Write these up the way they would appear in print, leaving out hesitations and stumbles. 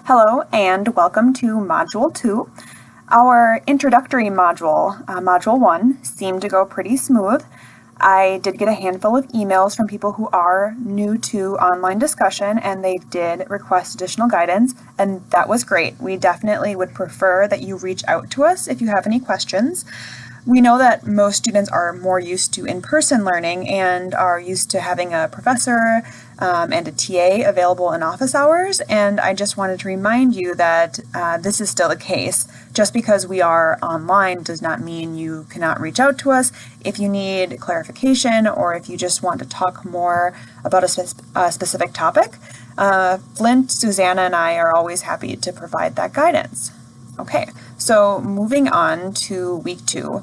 Hello and welcome to Module 2. Our introductory module, Module 1, seemed to go pretty smooth. I did get a handful of emails from people who are new to online discussion, and they did request additional guidance, and that was great. We definitely would prefer that you reach out to us if you have any questions. We know that most students are more used to in-person learning and are used to having a professor and a TA available in office hours, and I just wanted to remind you that this is still the case. Just because we are online does not mean you cannot reach out to us if you need clarification or if you just want to talk more about a specific topic. Flint, Susanna, and I are always happy to provide that guidance. Okay, so moving on to week 2.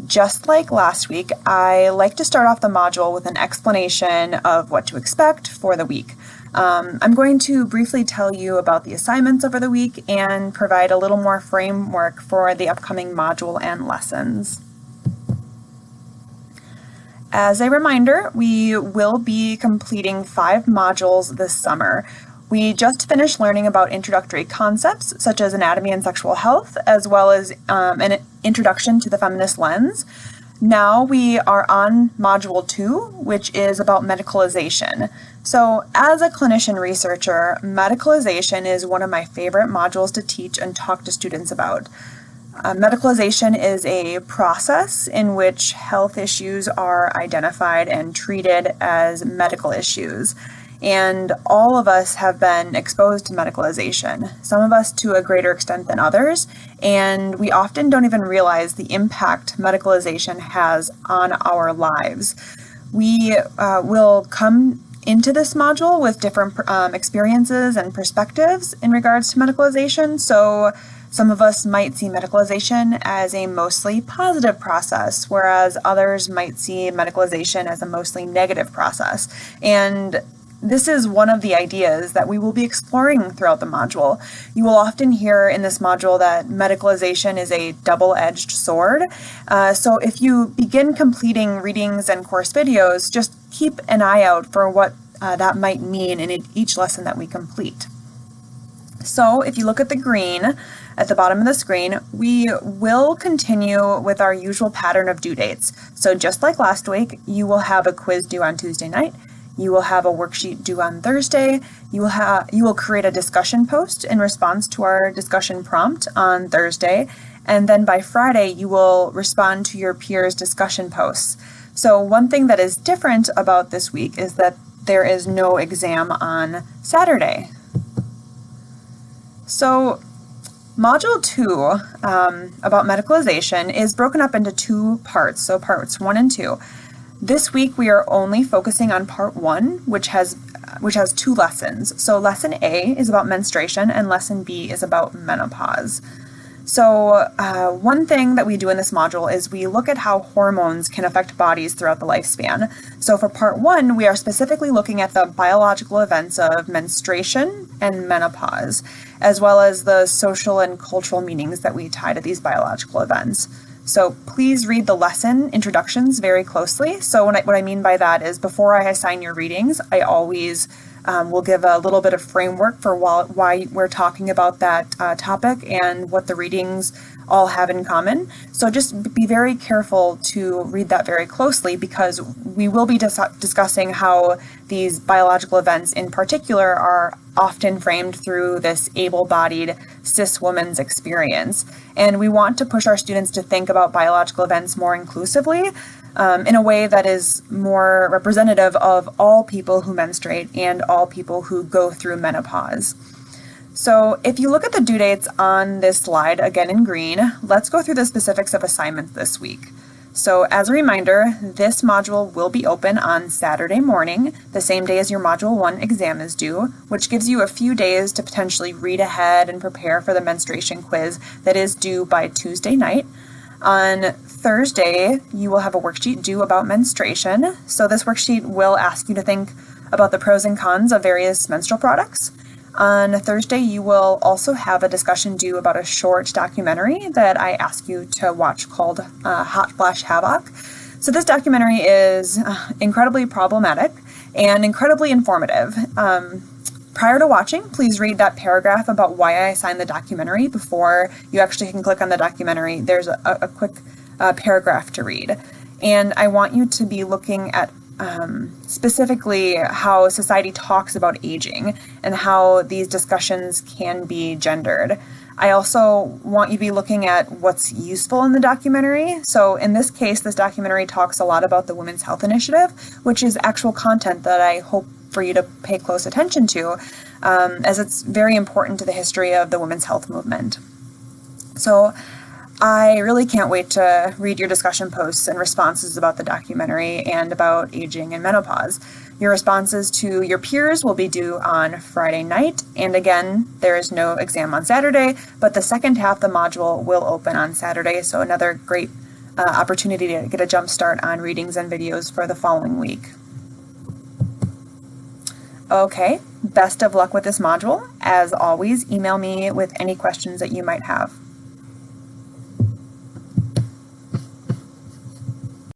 Just like last week, I like to start off the module with an explanation of what to expect for the week. I'm going to briefly tell you about the assignments over the week and provide a little more framework for the upcoming module and lessons. As a reminder, we will be completing 5 modules this summer. We just finished learning about introductory concepts such as anatomy and sexual health, as well as an introduction to the feminist lens. Now we are on Module 2, which is about medicalization. So as a clinician researcher, medicalization is one of my favorite modules to teach and talk to students about. Medicalization is a process in which health issues are identified and treated as medical issues. And all of us have been exposed to medicalization, some of us to a greater extent than others, and we often don't even realize the impact medicalization has on our lives. We will come into this module with different experiences and perspectives in regards to medicalization, so some of us might see medicalization as a mostly positive process, whereas others might see medicalization as a mostly negative process. And this is one of the ideas that we will be exploring throughout the module. You will often hear in this module that medicalization is a double-edged sword. So if you begin completing readings and course videos, just keep an eye out for what that might mean in each lesson that we complete. So if you look at the green at the bottom of the screen, we will continue with our usual pattern of due dates. So just like last week, you will have a quiz due on Tuesday night. You will have a worksheet due on Thursday. You will create a discussion post in response to our discussion prompt on Thursday. And then by Friday, you will respond to your peers' discussion posts. So one thing that is different about this week is that there is no exam on Saturday. So Module 2 about medicalization is broken up into 2 parts, so parts 1 and 2. This week we are only focusing on part 1, which has 2 lessons. So lesson A is about menstruation and lesson B is about menopause. So one thing that we do in this module is we look at how hormones can affect bodies throughout the lifespan. So for part 1, we are specifically looking at the biological events of menstruation and menopause, as well as the social and cultural meanings that we tie to these biological events. So please read the lesson introductions very closely. So what I mean by that is before I assign your readings, I always will give a little bit of framework for why we're talking about that topic and what the readings all have in common. So just be very careful to read that very closely because we will be discussing how these biological events in particular are often framed through this able-bodied cis woman's experience. And we want to push our students to think about biological events more inclusively in a way that is more representative of all people who menstruate and all people who go through menopause. So if you look at the due dates on this slide, again in green, let's go through the specifics of assignments this week. So as a reminder, this module will be open on Saturday morning, the same day as your Module 1 exam is due, which gives you a few days to potentially read ahead and prepare for the menstruation quiz that is due by Tuesday night. On Thursday, you will have a worksheet due about menstruation. So this worksheet will ask you to think about the pros and cons of various menstrual products. On Thursday, you will also have a discussion due about a short documentary that I ask you to watch called Hot Flash Havoc. So this documentary is incredibly problematic and incredibly informative. Prior to watching, please read that paragraph about why I assigned the documentary before you actually can click on the documentary. There's a quick paragraph to read. And I want you to be looking at specifically how society talks about aging and how these discussions can be gendered. I also want you to be looking at what's useful in the documentary. So in this case, this documentary talks a lot about the Women's Health Initiative, which is actual content that I hope for you to pay close attention to, as it's very important to the history of the women's health movement. So I really can't wait to read your discussion posts and responses about the documentary and about aging and menopause. Your responses to your peers will be due on Friday night, and again, there is no exam on Saturday, but the second half of the module will open on Saturday, so another great opportunity to get a jump start on readings and videos for the following week. Okay, best of luck with this module. As always, email me with any questions that you might have.